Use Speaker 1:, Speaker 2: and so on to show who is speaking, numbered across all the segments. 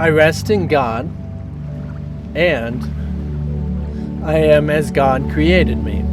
Speaker 1: I rest in God, and I am as God created me.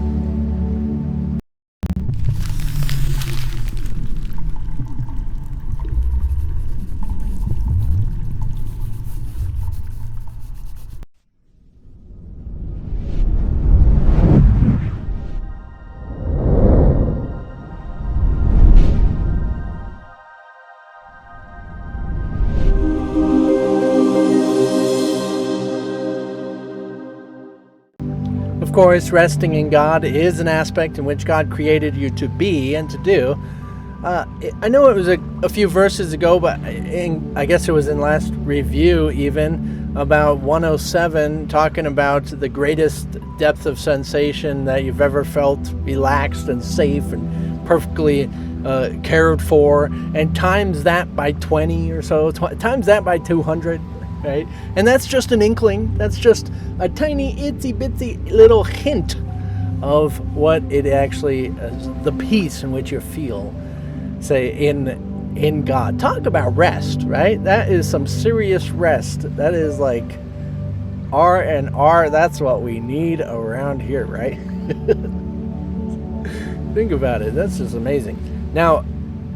Speaker 1: Of course, resting in God is an aspect in which God created you to be and to do. I know it was a few verses ago, but I guess it was in last review even, about 107, talking about the greatest depth of sensation that you've ever felt, relaxed and safe and perfectly cared for, and times that by 20 or so, times that by 200. Right? And that's just an inkling. That's just a tiny itsy bitsy little hint of what it actually is, the peace in which you feel, say, in God. Talk about rest, right? That is some serious rest. That is like R&R. That's what we need around here, right? Think about it. That's just amazing. Now,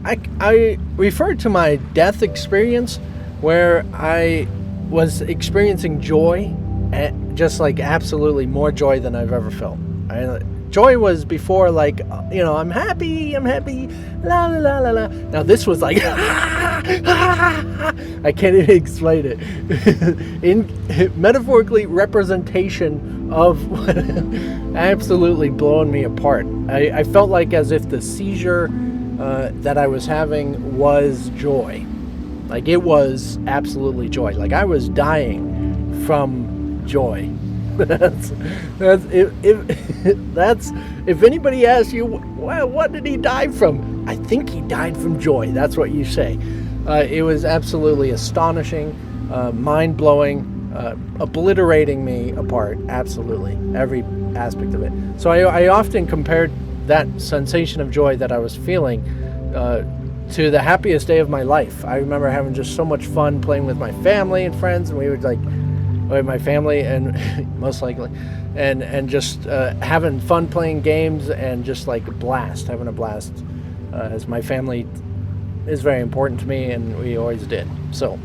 Speaker 1: I referred to my death experience where I was experiencing joy, just like absolutely more joy than I've ever felt. Joy was before, like, I'm happy, la la la la la. Now this was like, I can't even explain it. In metaphorically, representation of absolutely blowing me apart. I felt like as if the seizure that I was having was joy. Like, it was absolutely joy. Like, I was dying from joy. If anybody asks you, well, what did he die from? I think he died from joy. That's what you say. It was absolutely astonishing, mind-blowing, obliterating me apart. Absolutely. Every aspect of it. So I often compared that sensation of joy that I was feeling to the happiest day of my life. I remember having just so much fun playing with my family and friends, and we would with my family and most likely, and just having fun playing games and just like having a blast, as my family is very important to me, and we always did. So,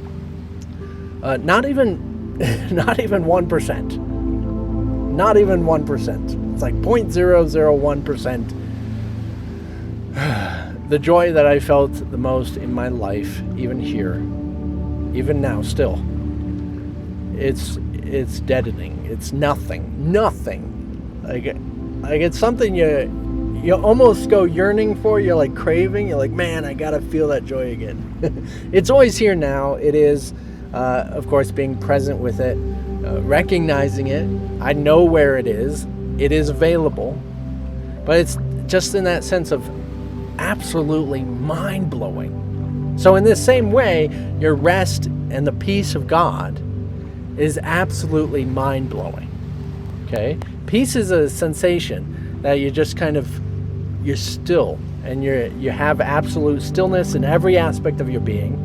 Speaker 1: not even 1%. Not even 1%. It's like 0.001%. The joy that I felt the most in my life, even here, even now, still, it's deadening. It's nothing. Like it's something you almost go yearning for. You're like craving. You're like, man, I gotta feel that joy again. It's always here now. It is, of course, being present with it, recognizing it. I know where it is. It is available, but it's just in that sense of absolutely mind-blowing. So in this same way, your rest and the peace of God is absolutely mind-blowing. Okay? Peace is a sensation that you just you're still, and you have absolute stillness in every aspect of your being.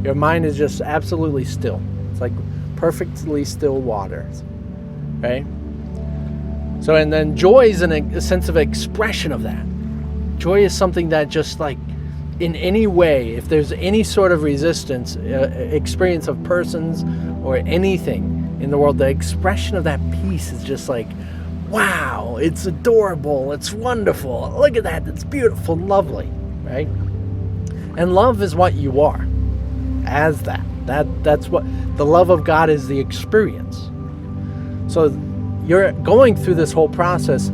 Speaker 1: Your mind is just absolutely still. It's like perfectly still water. Right? So, and then joy is a sense of expression of that. Joy is something that just like, in any way, if there's any sort of resistance, experience of persons or anything in the world, the expression of that peace is just like, wow, it's adorable, it's wonderful, look at that, it's beautiful, lovely, right? And love is what you are, as that. That's what, the love of God is the experience. So you're going through this whole process.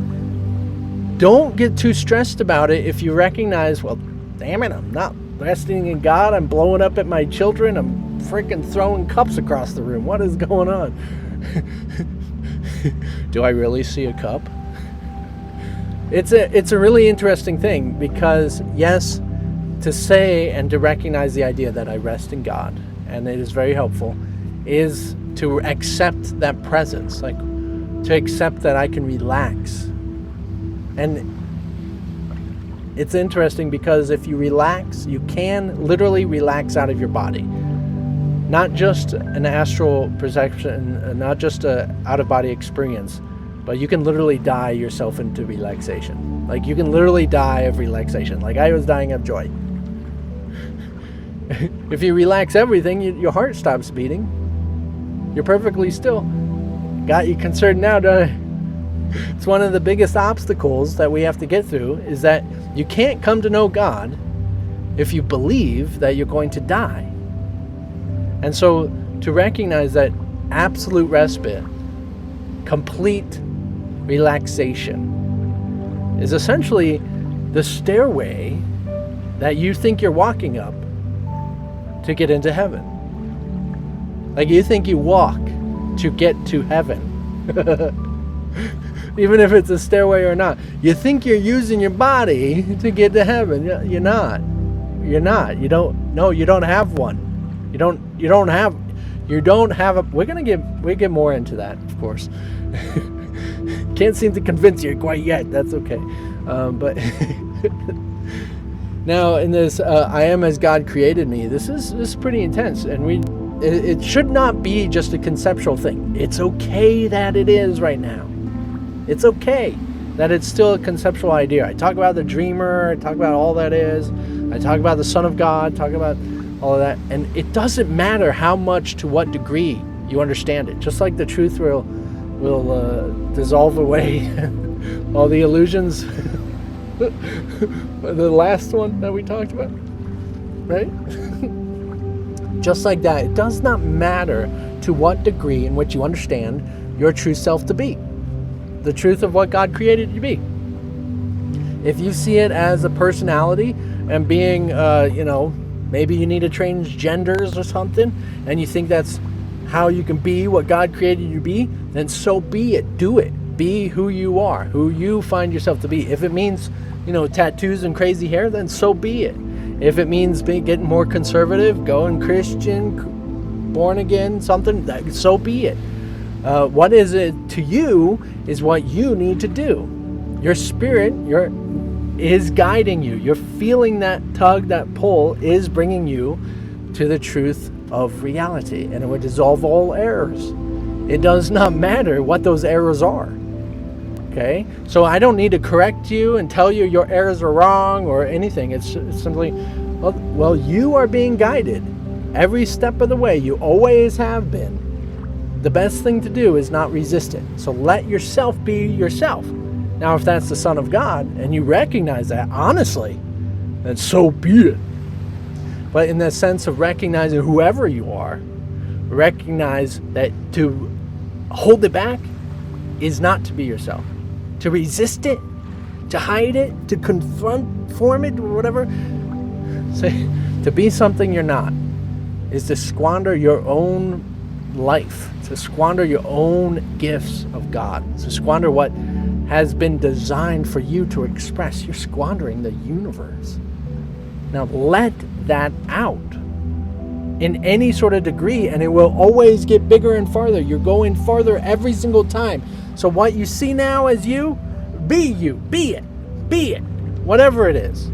Speaker 1: Don't get too stressed about it if you recognize, well, damn it, I'm not resting in God. I'm blowing up at my children. I'm freaking throwing cups across the room. What is going on? Do I really see a cup? It's a really interesting thing because, yes, to say and to recognize the idea that I rest in God, and it is very helpful, is to accept that presence, like to accept that I can relax. And it's interesting because if you relax, you can literally relax out of your body. Not just an astral perception, not just a out-of-body experience, but you can literally die yourself into relaxation. Like, you can literally die of relaxation. Like, I was dying of joy. If you relax everything, your heart stops beating. You're perfectly still. Got you concerned now, don't I? It's one of the biggest obstacles that we have to get through, is that you can't come to know God if you believe that you're going to die. And so to recognize that absolute respite, complete relaxation, is essentially the stairway that you think you're walking up to get into heaven. Like, you think you walk to get to heaven. Even if it's a stairway or not. You think you're using your body to get to heaven. You're not. You're not. You don't have one. You don't have a, we'll get more into that, of course. Can't seem to convince you quite yet. That's okay. But now in this, I am as God created me. This is pretty intense, and it should not be just a conceptual thing. It's okay that it is right now. It's okay that it's still a conceptual idea. I talk about the dreamer. I talk about all that is. I talk about the Son of God. Talk about all of that, and it doesn't matter how much, to what degree you understand it. Just like the truth will dissolve away all the illusions. The last one that we talked about, right? Just like that, it does not matter to what degree in which you understand your true self to be, the truth of what God created you to be. If you see it as a personality and being, maybe you need to change genders or something, and you think that's how you can be what God created you to be, then so be it. Do it. Be who you are, who you find yourself to be. If it means, tattoos and crazy hair, then so be it. If it means getting more conservative, going Christian, born again, something, so be it. What is it to you is what you need to do. Your spirit, is guiding you. You're feeling that tug, that pull is bringing you to the truth of reality, and it would dissolve all errors. It does not matter what those errors are. Okay? So I don't need to correct you and tell you your errors are wrong or anything. It's simply, well, you are being guided every step of the way. You always have been. The best thing to do is not resist it. So let yourself be yourself. Now, if that's the Son of God, and you recognize that, honestly, then so be it. But in the sense of recognizing whoever you are, recognize that to hold it back is not to be yourself. To resist it, to hide it, to conform it, or whatever. Say, to be something you're not is to squander your own life, to squander your own gifts of God, to squander what has been designed for you to express. You're squandering the universe. Now let that out in any sort of degree, and it will always get bigger and farther. You're going farther every single time. So what you see now as you, be it, whatever it is.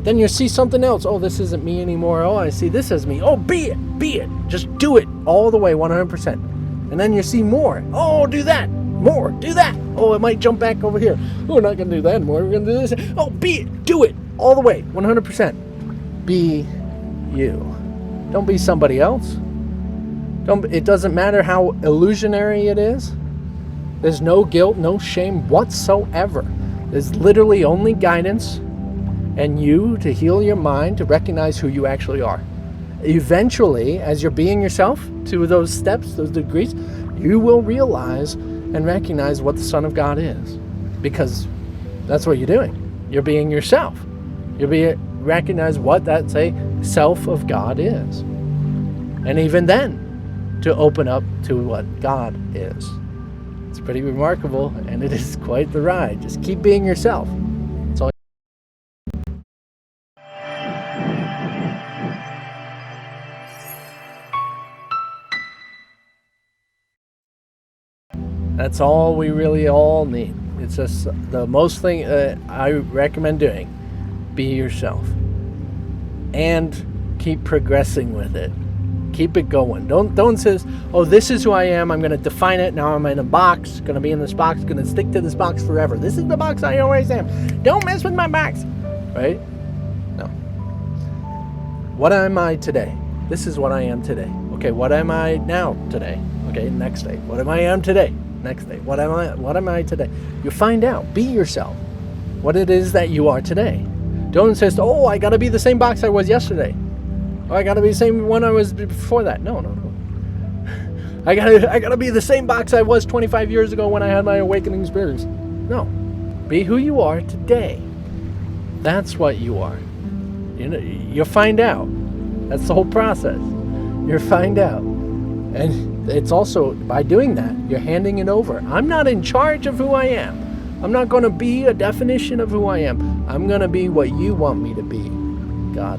Speaker 1: Then you see something else. Oh, this isn't me anymore. Oh, I see this as me. Oh, be it. Just do it all the way, 100%. And then you see more. Oh, do that. More. Do that. Oh, it might jump back over here. Oh, we're not going to do that anymore. We're going to do this. Oh, be it. Do it all the way, 100%. Be you. Don't be somebody else. It doesn't matter how illusionary it is. There's no guilt, no shame whatsoever. There's literally only guidance and you to heal your mind, to recognize who you actually are. Eventually, as you're being yourself to those steps, those degrees, you will realize and recognize what the Son of God is. Because that's what you're doing. You're being yourself. Recognize what that, self of God is. And even then, to open up to what God is. It's pretty remarkable, and it is quite the ride. Just keep being yourself. That's all. That's all we really all need. It's just the most thing I recommend doing. Be yourself. And keep progressing with it. Keep it going. Don't say, oh, this is who I am. I'm going to define it. Now I'm in a box. Going to be in this box. Going to stick to this box forever. This is the box I always am. Don't mess with my box. Right? No. What am I today? This is what I am today. Okay, what am I now today? Okay, next day. What am I am today? Next day. What am I today? You find out. Be yourself. What it is that you are today. Don't insist, oh, I got to be the same box I was yesterday. Or I got to be the same one I was before that. No. I got to be the same box I was 25 years ago when I had my awakening experience. No. Be who you are today. That's what you are. You'll find out. That's the whole process. You'll find out. And it's also, by doing that, you're handing it over. I'm not in charge of who I am. I'm not going to be a definition of who I am. I'm going to be what you want me to be, God.